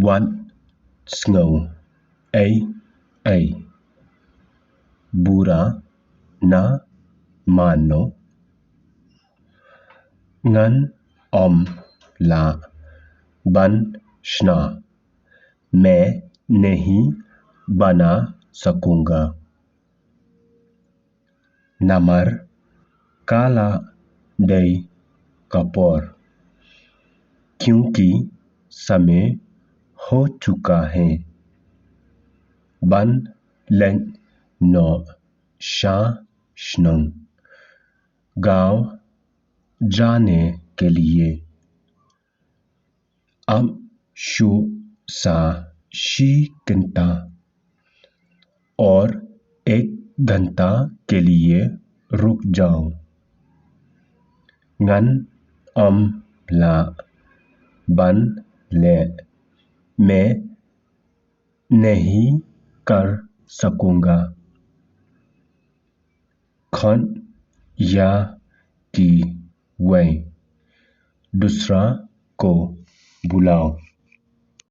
What's ngầu a बुरा ना मानो ngân ला बन शना मैं नहीं बना सकूंगा नमर काला दई कपोर क्योंकि समय हो चुका है बन लें नो शाशनंग गांव जाने के लिए अब शु सा शी घंटा और 1 घंटा के लिए रुक जाओ ngân ला बन ले मैं नहीं कर सकूंगा खन या की वै दूसरा को बुलाओ।